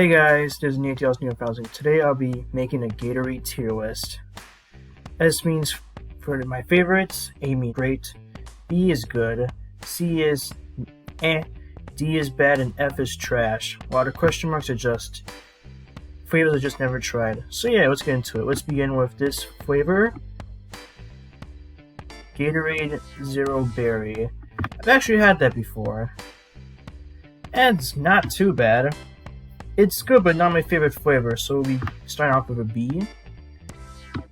Hey guys, this is Nathan's New Housing. Today I'll be making a Gatorade tier list. S means for my favorites, A means great, B is good, C is eh, D is bad, and F is trash. While the question marks are just flavors I just never tried. So yeah, let's get into it. Let's begin with this flavor, Gatorade Zero Berry. I've actually had that before, and it's not too bad. It's good, but not my favorite flavor, so we start off with a B.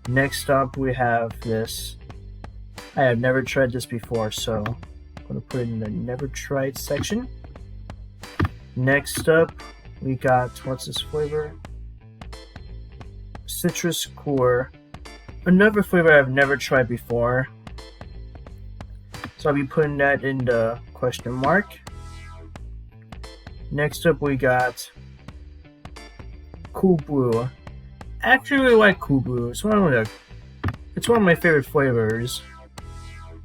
Next up, we have this. I have never tried this before, so I'm going to put it in the never tried section. Next up, we got, what's this flavor? Citrus Core. Another flavor I've never tried before. So I'll be putting that in the question mark. Next up, we got Cool Blue. I actually really like Cool Blue. It's one of my favorite flavors.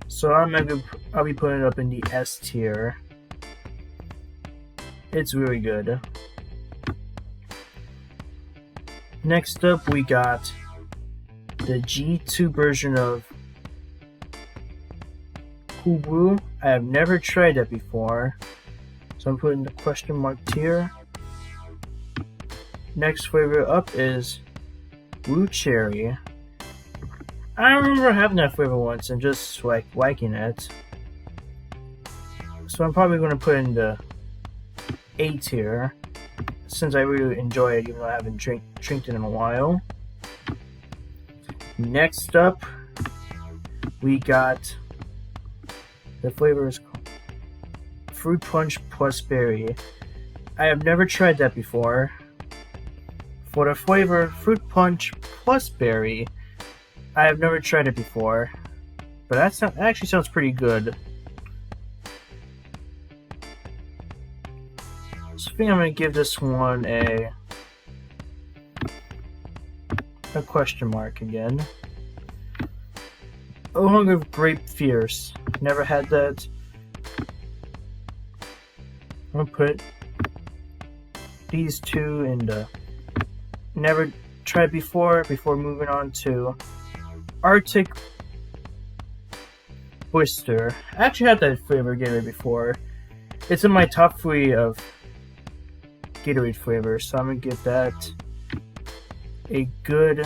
So I'll be putting it up in the S tier. It's really good. Next up, we got the G2 version of Cool Blue. I have never tried that before, so I'm putting the question mark tier. Next flavor up is Blue Cherry. I remember having that flavor once and just liking it. So I'm probably going to put in the A tier, since I really enjoy it even though I haven't drank it in a while. Next up, we got the flavor is called Fruit Punch Plus Berry. I have never tried that before. For the flavor Fruit Punch Plus Berry, I have never tried it before, but that actually sounds pretty good. So I think I'm going to give this one a question mark again. Along with Grape Fierce. Never had that. I'm going to put these two in the never tried before moving on to Arctic Oyster. I actually had that flavor Gatorade before. It's in my top 3 of Gatorade flavors, so I'm gonna give that a good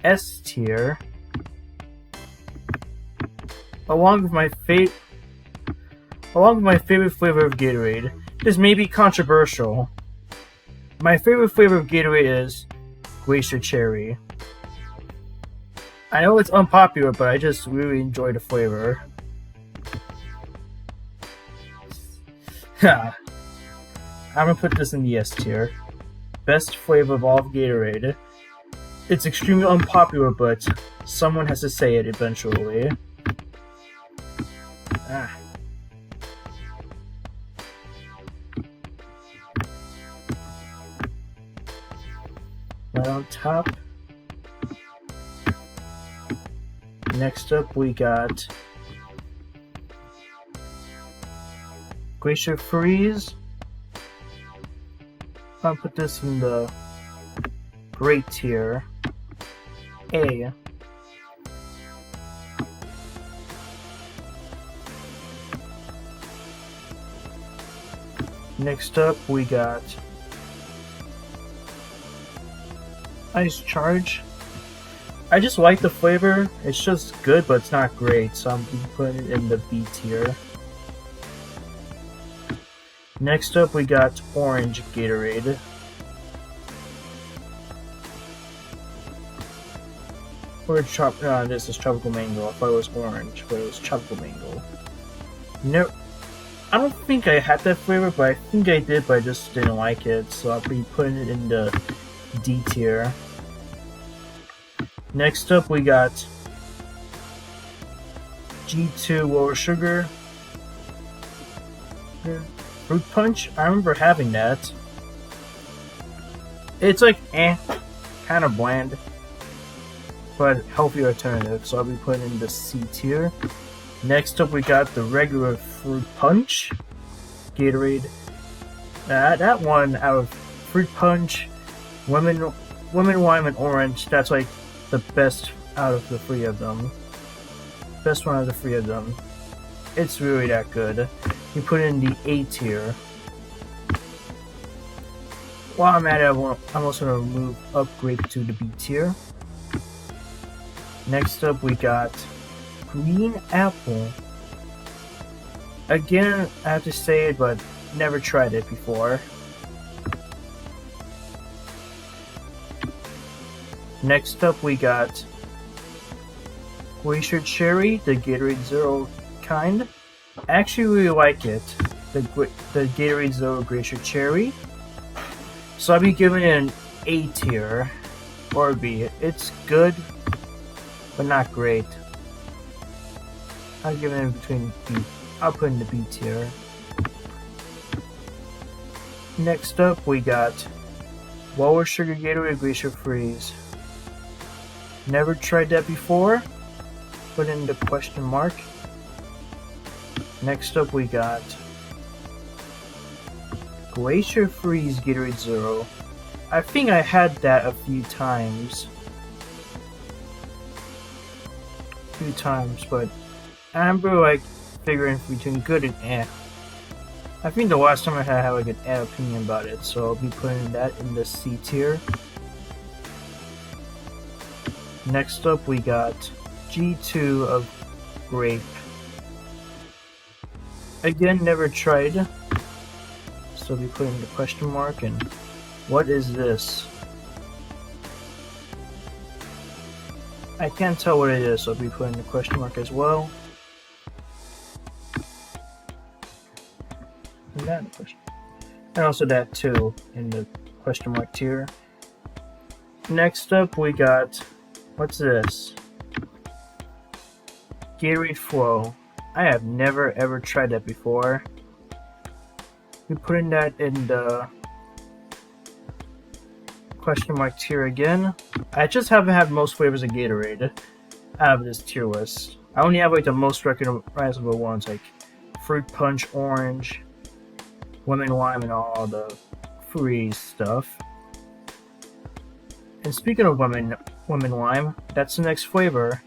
S tier. Along with my favorite flavor of Gatorade. This may be controversial. My favorite flavor of Gatorade is Glacier Cherry. I know it's unpopular, but I just really enjoy the flavor. I'm gonna put this in the S tier. Best flavor of all of Gatorade. It's extremely unpopular, but someone has to say it eventually. Right on top. Next up, we got Glacier Freeze. I'll put this in the great tier. A. Next up, we got Ice Charge. I just like the flavor. It's just good, but it's not great, so I'm putting it in the B tier. Next up, we got Orange Gatorade. This is Tropical Mango. I thought it was orange, but it was Tropical Mango. No, I don't think I had that flavor, but I think I did, but I just didn't like it, so I'll be putting it in the D tier. Next up, we got G2 Lower Sugar Fruit Punch. I remember having that. It's like kind of bland, but healthy alternative, so I'll be putting in the C tier. Next up, we got the regular Fruit Punch Gatorade. That one, out of Fruit Punch, Lemon Lime, and Orange. That's like the best out of the three of them. Best one out of the three of them. It's really that good. You put it in the A tier. While I'm at it, I'm also going to upgrade to the B tier. Next up, we got Green Apple. Again, I have to say it, but never tried it before. Next up, we got Glacier Cherry, the Gatorade Zero kind. I actually really like it, the Gatorade Zero Glacier Cherry. So I'll be giving it an A tier, or B. It's good, but not great. I'll give it in between B. I'll put it in the B tier. Next up, we got Lower Sugar Gatorade Glacier Freeze. Never tried that before. Put in the question mark. Next up, we got Glacier Freeze Gatorade Zero. I think I had that a few times. But I remember like figuring between good and eh. I think the last time I had like an eh opinion about it, so I'll be putting that in the C tier. Next up, we got G2 of Grape. Again, never tried, so I'll be putting the question mark. And what is this? I can't tell what it is, so I'll be putting the question mark as well. And that question, and also that too in the question mark tier. Next up, we got, what's this? Gatorade Flow. I have never ever tried that before. We're putting that in the question mark tier again. I just haven't had most flavors of Gatorade out of this tier list. I only have like the most recognizable ones, like Fruit Punch, Orange, Lemon Lime, and all the free stuff. And speaking of lemon lime, that's the next flavor.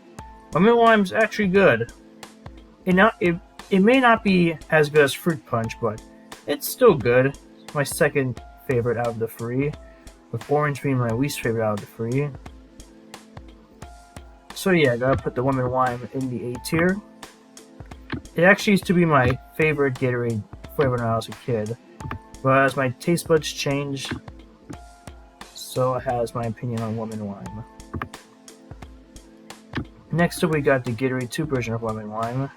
Lemon lime's actually good. It may not be as good as Fruit Punch, but it's still good. It's my second favorite out of the three, with Orange being my least favorite out of the three. So yeah, I gotta put the lemon lime in the A tier. It actually used to be my favorite Gatorade flavor when I was a kid, but as my taste buds changed, so has my opinion on lemon lime. Next up, we got the Gatorade 2 version of lemon lime.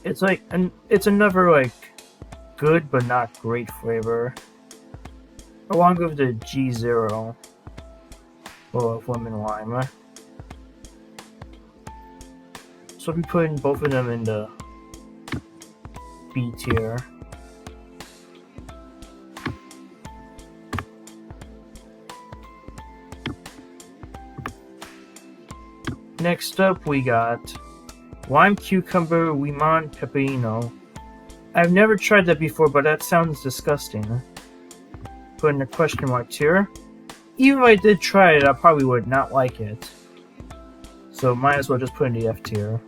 It's like, it's another like good but not great flavor, along with the G0 of lemon lime. So I'll be putting both of them in the B tier. Next up, we got Lime Cucumber Limon Pepperino. I've never tried that before, but that sounds disgusting. Put in a question mark tier. Even if I did try it, I probably would not like it. So might as well just put in the F tier.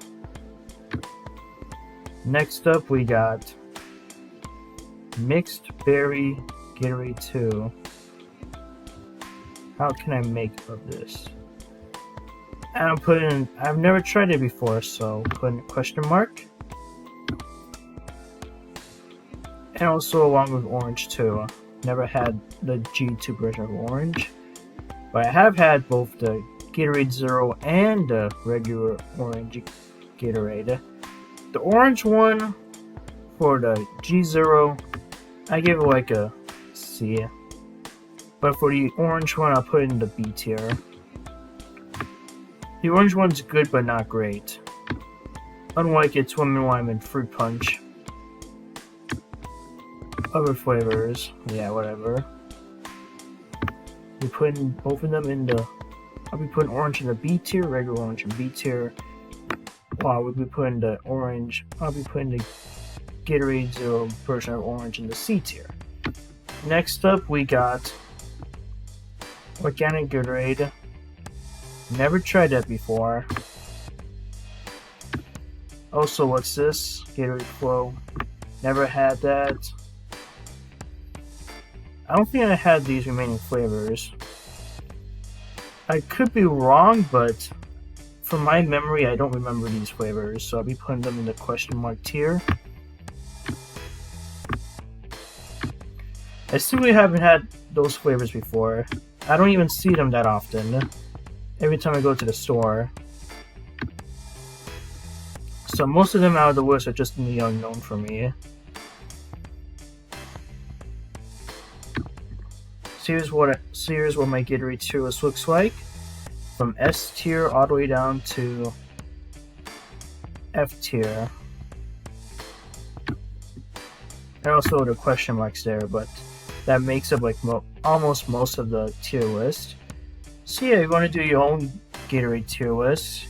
Next up, we got Mixed Berry Gatorade 2. How can I make of this? And I've never tried it before, so put in a question mark. And also along with Orange too. Never had the G2 version of Orange, but I have had both the Gatorade Zero and the regular Orange Gatorade. The Orange one for the G0, I give it like a C. But for the Orange one, I'll put it in the B tier. The Orange one's good but not great. Unlike its lemon lime and Fruit Punch. Other flavors, yeah, whatever. We're putting both of them in the... I'll be putting Orange in the B tier, regular Orange in B tier. While we'll be putting the Orange... I'll be putting the Gatorade Zero version of Orange in the C tier. Next up, we got organic Gatorade. Never tried that before. Also, what's this? Gatorade Flow. Never had that. I don't think I had these remaining flavors. I could be wrong, but from my memory, I don't remember these flavors, so I'll be putting them in the question mark tier. I simply haven't had those flavors before. I don't even see them that often. Every time I go to the store. So most of them out of the list are just in the unknown for me. So here's what my Gatorade tier list looks like. From S tier all the way down to F tier. And also the question marks there, but that makes up like almost most of the tier list. So yeah, you want to do your own Gatorade tier list.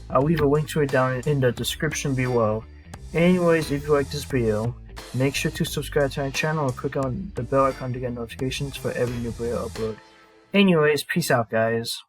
I'll leave a link to it down in the description below. Anyways, if you like this video, make sure to subscribe to my channel and click on the bell icon to get notifications for every new video upload. Anyways, peace out guys.